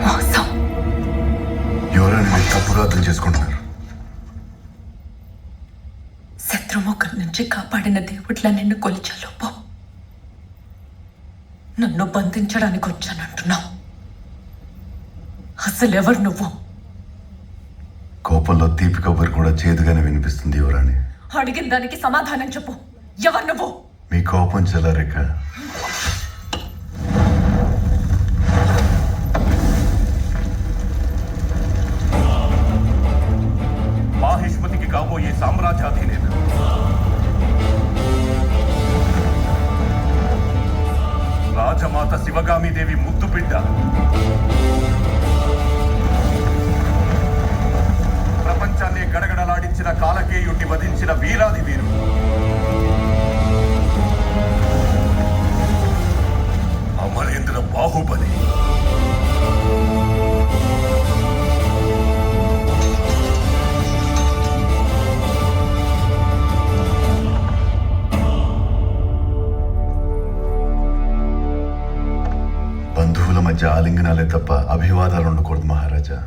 మోసం. ఎవరైనా మీరు తప్పుగా అర్థం చేసుకుంటున్నారు. శత్రుముఖం నుంచి కాపాడిన దేవుట్లా నిన్ను కొలిచాలోపో నన్ను బంధించడానికి వచ్చానంటున్నావు. అసలెవరు నువ్వు? కోపంలో తీపి కబురు కూడా చేదుగానే వినిపిస్తుంది యువరాణి. అడిగిన దానికి సమాధానం చెప్పు. ఎవరు నువ్వు? మీ కోపం చల్లారేక మాహిష్మతికి కాబోయే సామ్రాజ్యాధినేత, రాజమాత శివగామిదేవి ముద్దు బిడ్డ, ప్రపంచాన్ని గడగడలాడించిన కాలకేయుణ్ణి వధించిన వీరాది వీరు, అమరేంద్ర బాహుబలి. బంధువుల మధ్య ఆలింగనాలే తప్ప అభివాదాలు ఉండకూడదు మహారాజా.